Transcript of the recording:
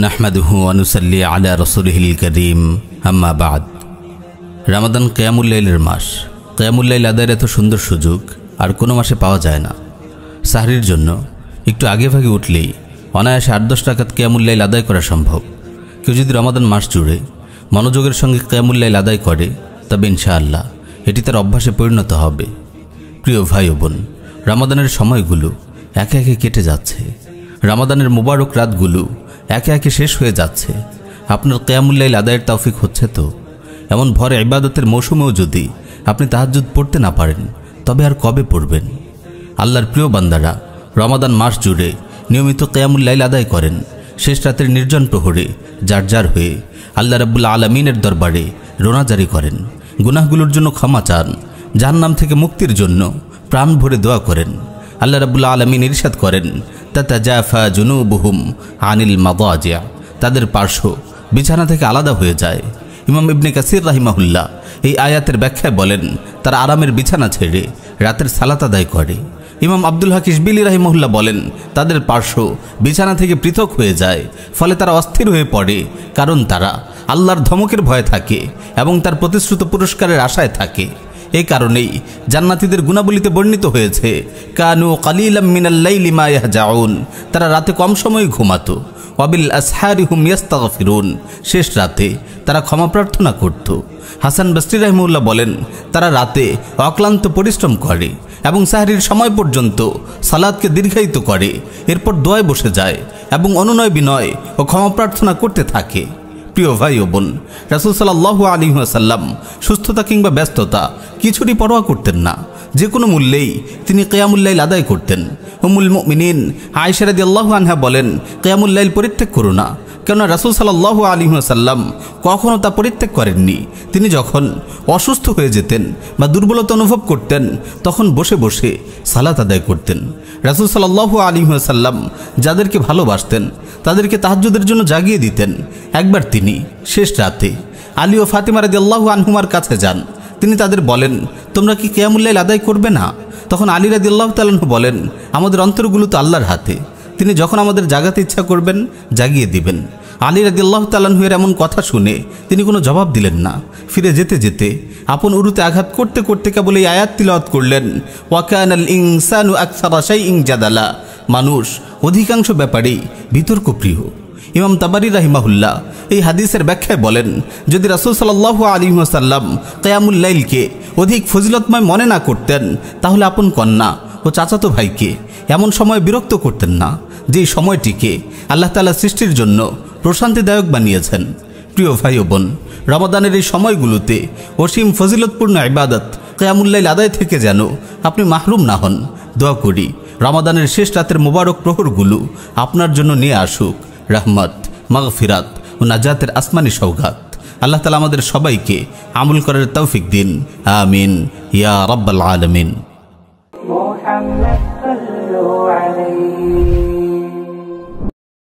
নাহমাদুহু ওয়া নুসাল্লি আলা রাসূলিহিল কারীম, আম্মা বা'দ। রমাদান কিয়ামুল লাইলের মাস। কিয়ামুল লাইল আদায়ের এত সুন্দর সুযোগ আর কোনো মাসে পাওয়া যায় না। সাহরির জন্য একটু আগে ভাগে উঠলেই অনায়াসে ৮-১০ রাকাত কিয়ামুল লাইল আদায় করা সম্ভব। কেউ যদি রমাদান মাস জুড়ে মনোযোগের সঙ্গে কিয়ামুল লাইল আদায় করে, তবে ইনশাআল্লাহ এটি তার অভ্যাসে পরিণত হবে। প্রিয় ভাই ও বোন, রমাদানের সময়গুলো একে একে কেটে যাচ্ছে। রমাদানের মুবারক রাতগুলো একে একে শেষ হয়ে যাচ্ছে। আপনার কিয়ামুল লাইল আদায়ের তৌফিক হচ্ছে তো? এমন ভর ইবাদতের মৌসুমেও যদি আপনি তাহাজ্জুদ পড়তে না পারেন, তবে আর কবে পড়বেন? আল্লাহর প্রিয় বান্দারা রমাদান মাস জুড়ে নিয়মিত কিয়ামুল লাইল আদায় করেন। শেষ রাতের নির্জন প্রহরে জারজার হয়ে আল্লাহ রাব্বুল আলামিনের দরবারে রোনাজারি করেন। গুনাহগুলোর জন্য ক্ষমা চান। জাহান্নাম থেকে মুক্তির জন্য প্রাণ ভরে দোয়া করেন। আল্লাহ রাব্বুল আলামিন ইরশাদ করেন, তাতাজাফা জুনুবুহুম আনিল মাদাজিয়া, তাদের পার্শ্ব বিছানা থেকে আলাদা হয়ে যায়। ইমাম ইবনে কাসির রাহিমাহুল্লাহ এই আয়াতের ব্যাখ্যায় বলেন, তারা আরামের বিছানা ছেড়ে রাতের সালাত আদায় করে। ইমাম আব্দুল হক ইশবিলি রাহিমাহুল্লাহ বলেন, তাদের পার্শ্ব বিছানা থেকে পৃথক হয়ে যায়, ফলে তারা অস্থির হয়ে পড়ে, কারণ তারা আল্লাহর ধমকের ভয়ে থাকে এবং তার প্রতিশ্রুত পুরস্কারের আশায় থাকে। এই কারণেই জান্নাতীদের গুণাবলীতে বর্ণিত হয়েছে, কানু কালিলাম মিনাল লাইলি মা ইয়াহজাউন, তারা রাতে কম সময় ঘুমাতো। ওয়াবিল আসহারি হুম ইস্তাগফিরুন, শেষ রাতে তারা ক্ষমা প্রার্থনা করত। হাসান বসরি রাহিমাহুল্লাহ বলেন, তারা রাতে অক্লান্ত পরিশ্রম করে এবং সাহরির সময় পর্যন্ত সালাতকে দীর্ঘায়িত করে, এরপর দোয়ায় বসে যায় এবং অনুনয় বিনয় ও ক্ষমা প্রার্থনা করতে থাকে। প্রিয় ভাই ও বোন, রাসূল সাল্লাল্লাহু আলাইহি ওয়াসাল্লাম সুস্থতা কিংবা ব্যস্ততা কিছুরই পরোয়া করতেন না। যে কোনো মূল্যেই তিনি কিয়ামুল লাইল আদায় করতেন। উম্মুল মুমিনিন আয়েশা রাদিয়াল্লাহু আনহা বলেন, কিয়ামুল লাইল পরিত্যাগ করো না, কেননা রাসূল সাল্লাল্লাহু আলাইহি ওয়াসাল্লাম কখনও তা পরিত্যাগ করেননি। তিনি যখন অসুস্থ হয়ে যেতেন বা দুর্বলতা অনুভব করতেন, তখন বসে বসে সালাত আদায় করতেন। রাসূল সাল্লাল্লাহু আলাইহি ওয়াসাল্লাম যাদেরকে ভালোবাসতেন তাদেরকে তাহাজ্জুদের জন্য জাগিয়ে দিতেন। একবার তিনি শেষ রাতে আলী ও ফাতিমা রাদিয়াল্লাহু আনহুমার কাছে যান। তিনি তাদের বলেন, তোমরা কি কিয়ামুল লাইল আদায় করবে না? তখন আলী রাদিয়াল্লাহু তাআলা আনহু বলেন, আমাদের অন্তরগুলো তো আল্লাহর হাতে, তিনি যখন আমাদের জাগাতে ইচ্ছা করবেন জাগিয়ে দিবেন। আলী রাদিয়াল্লাহু তাআলা আনহু এর এমন কথা শুনে তিনি কোনো জবাব দিলেন না। ফিরে যেতে যেতে আপন উরুতে আঘাত করতে করতে কেবল এই আয়াত তিলাওয়াত করলেন, ওয়া কানাল ইনসানু আকসারা শাইইন জাদালা, মানুষ অধিকাংশ ব্যাপারেই বিতর্ক প্রিয়। ইমাম তাবারি রাহিমাহুল্লাহ এই হাদিসের ব্যাখ্যায় বলেন, যদি রাসূল সাল্লাল্লাহু আলাইহি ওয়াসাল্লাম কিয়ামুল লাইলকে অধিক ফজিলতময় মনে না করতেন, তাহলে আপন কন্যা ও চাচাতো ভাইকে এমন সময় বিরক্ত করতেন না, যেই সময়টিকে আল্লাহ তাআলা সৃষ্টির জন্য প্রশান্তিদায়ক বানিয়েছেন। প্রিয় ভাই ও বোন, রমাদানের এই সময়গুলোতে অসীম ফজিলতপূর্ণ ইবাদত কিয়ামুল লাইল আদায় থেকে যেন আপনি মাহরুম না হন। দোয়া করি রমাদানের শেষ রাতের মোবারক প্রহরগুলো আপনার জন্য নিয়ে আসুক রহমত, মাগফিরাত ও নাজাতের আসমানি সওগাত। আল্লাহ তাআলা আমাদের সবাইকে আমল করার তৌফিক দিন। আমিন ইয়া রাব্বাল আলামিন।